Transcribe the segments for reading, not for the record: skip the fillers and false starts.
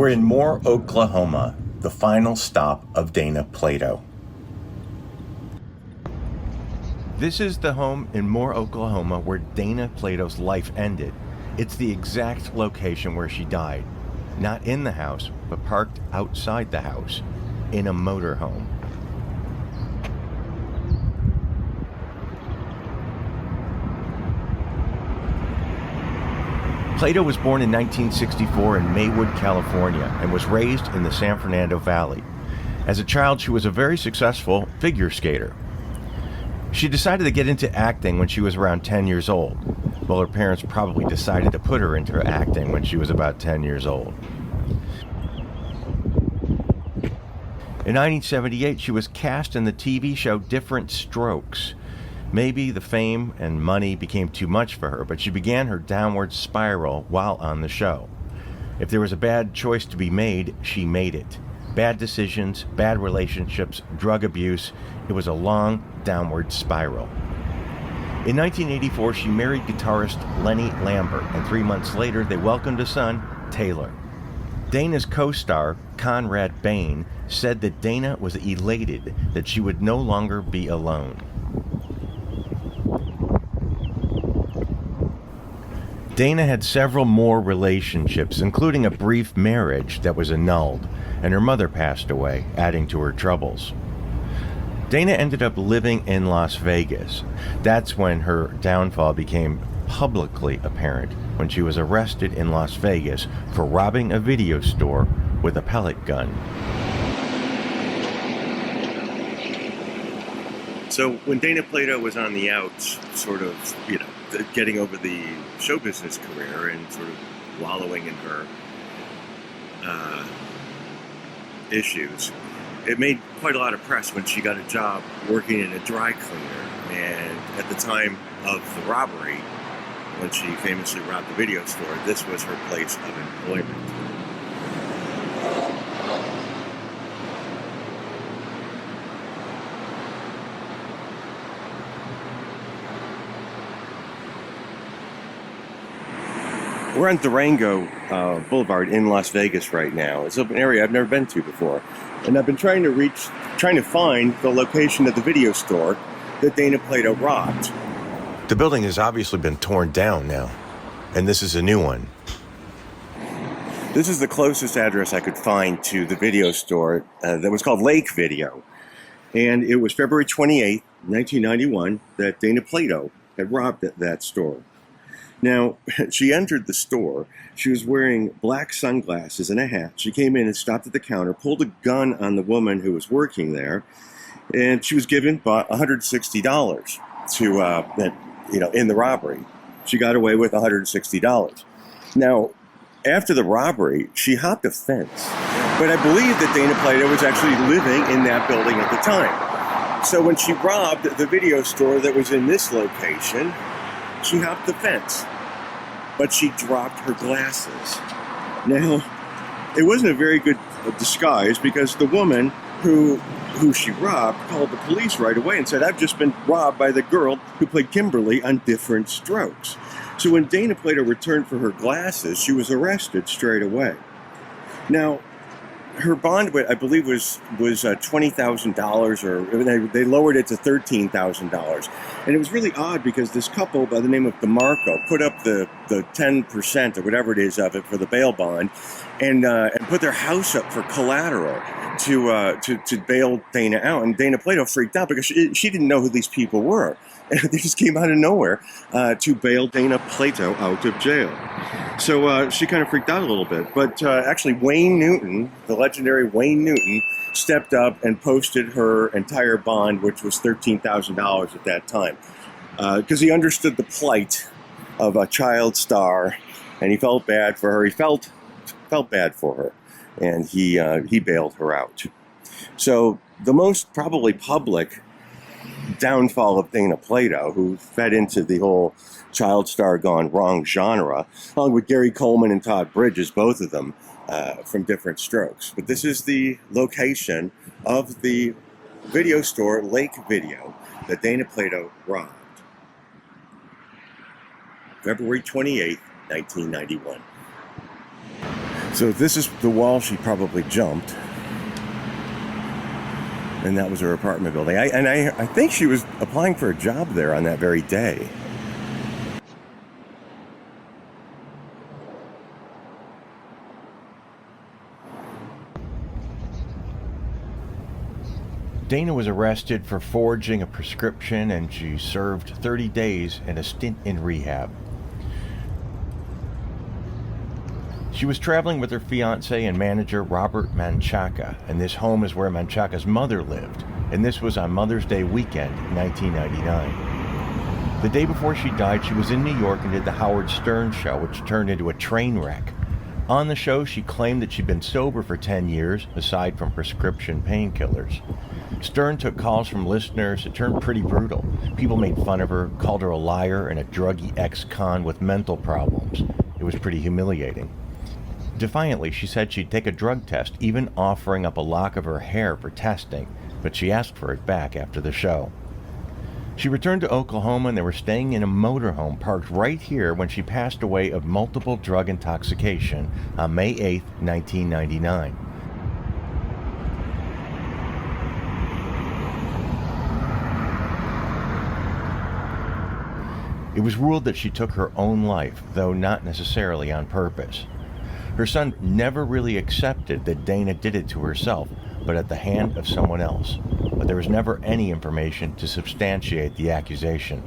We're in Moore, Oklahoma, the final stop of Dana Plato. This is the home in Moore, Oklahoma where Dana Plato's life ended. It's the exact location where she died. Not in the house, but parked outside the house, in a motorhome. Plato was born in 1964 in Maywood, California, and was raised in the San Fernando Valley. As a child, she was a very successful figure skater. She decided to get into acting when she was around 10 years old. Well, her parents probably decided to put her into acting when she was about 10 years old. In 1978, she was cast in the TV show Different Strokes. Maybe the fame and money became too much for her, but she began her downward spiral while on the show. If there was a bad choice to be made, she made it. Bad decisions, bad relationships, drug abuse. It was a long downward spiral. In 1984, she married guitarist Lenny Lambert, and 3 months later, they welcomed a son, Taylor. Dana's co-star, Conrad Bain, said that Dana was elated that she would no longer be alone. Dana had several more relationships, including a brief marriage that was annulled, and her mother passed away, adding to her troubles. Dana ended up living in Las Vegas. That's when her downfall became publicly apparent, when she was arrested in Las Vegas for robbing a video store with a pellet gun. So when Dana Plato was on the outs, sort of, getting over the show business career and sort of wallowing in her issues, it made quite a lot of press when she got a job working in a dry cleaner. And at the time of the robbery, when she famously robbed the video store, this was her place of employment. We're on Durango Boulevard in Las Vegas right now. It's an area I've never been to before. And I've been trying to find the location of the video store that Dana Plato robbed. The building has obviously been torn down now, and this is a new one. This is the closest address I could find to the video store that was called Lake Video. And it was February 28th, 1991, that Dana Plato had robbed that store. Now, she entered the store. She was wearing black sunglasses and a hat. She came in and stopped at the counter, pulled a gun on the woman who was working there, and she was given $160 in the robbery. She got away with $160. Now, after the robbery, she hopped a fence. But I believe that Dana Plato was actually living in that building at the time. So when she robbed the video store that was in this location, she hopped the fence, but she dropped her glasses. Now, it wasn't a very good disguise because the woman who she robbed called the police right away and said, "I've just been robbed by the girl who played Kimberly on Different Strokes." So when Dana Plato returned for her glasses, she was arrested straight away. Now, her bond, I believe, was $20,000, or they lowered it to $13,000. And it was really odd because this couple by the name of DeMarco put up the 10% or whatever it is of it for the bail bond, and put their house up for collateral to bail Dana out. And Dana Plato freaked out because she didn't know who these people were. They just came out of nowhere to bail Dana Plato out of jail. So she kind of freaked out a little bit. But actually, Wayne Newton, the legendary Wayne Newton, stepped up and posted her entire bond, which was $13,000 at that time, because he understood the plight of a child star, and he felt bad for her. He felt bad for her, and he bailed her out. So the most probably public downfall of Dana Plato, who fed into the whole child star gone wrong genre, along with Gary Coleman and Todd Bridges, both of them from Different Strokes. But this is the location of the video store, Lake Video, that Dana Plato robbed. February 28th, 1991. So this is the wall she probably jumped. And that was her apartment building. I think she was applying for a job there on that very day. Dana was arrested for forging a prescription, and she served 30 days and a stint in rehab. She was traveling with her fiancé and manager, Robert Menchaca, and this home is where Menchaca's mother lived, and this was on Mother's Day weekend, 1999. The day before she died, she was in New York and did the Howard Stern show, which turned into a train wreck. On the show, she claimed that she'd been sober for 10 years, aside from prescription painkillers. Stern took calls from listeners. It turned pretty brutal. People made fun of her, called her a liar and a druggy ex-con with mental problems. It was pretty humiliating. Defiantly, she said she'd take a drug test, even offering up a lock of her hair for testing, but she asked for it back after the show. She returned to Oklahoma, and they were staying in a motorhome parked right here when she passed away of multiple drug intoxication on May 8, 1999. It was ruled that she took her own life, though not necessarily on purpose. Her son never really accepted that Dana did it to herself, but at the hand of someone else. But there was never any information to substantiate the accusation.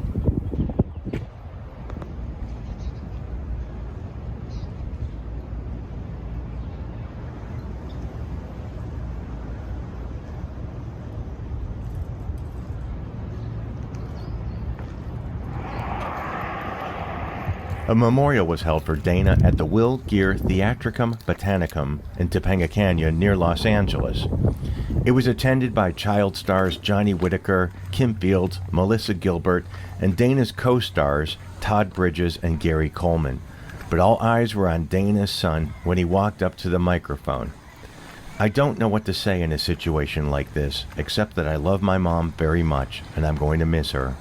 A memorial was held for Dana at the Geer Theatricum Botanicum in Topanga Canyon near Los Angeles. It was attended by child stars Johnny Whitaker, Kim Fields, Melissa Gilbert, and Dana's co-stars Todd Bridges and Gary Coleman. But all eyes were on Dana's son when he walked up to the microphone. I don't know what to say in a situation like this, except that I love my mom very much, and I'm going to miss her.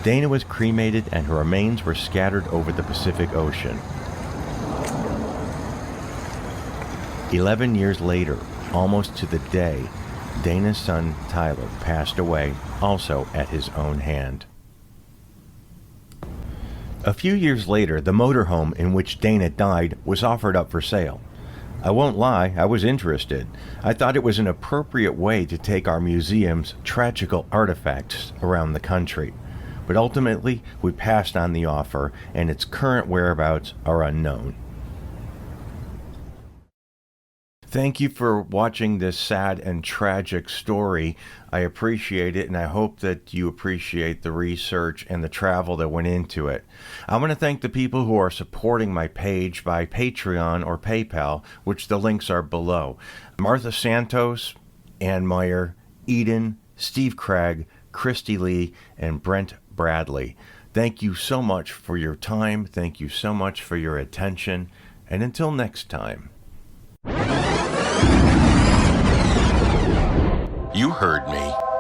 Dana was cremated and her remains were scattered over the Pacific Ocean. 11 years later, almost to the day, Dana's son Tyler passed away, also at his own hand. A few years later, the motorhome in which Dana died was offered up for sale. I won't lie, I was interested. I thought it was an appropriate way to take our museum's tragical artifacts around the country. But ultimately, we passed on the offer, and its current whereabouts are unknown. Thank you for watching this sad and tragic story. I appreciate it, and I hope that you appreciate the research and the travel that went into it. I want to thank the people who are supporting my page by Patreon or PayPal, which the links are below. Martha Santos, Ann Meyer, Eden, Steve Craig, Christy Lee, and Brent Bradley. Thank you so much for your time. Thank you so much for your attention. And until next time. You heard me.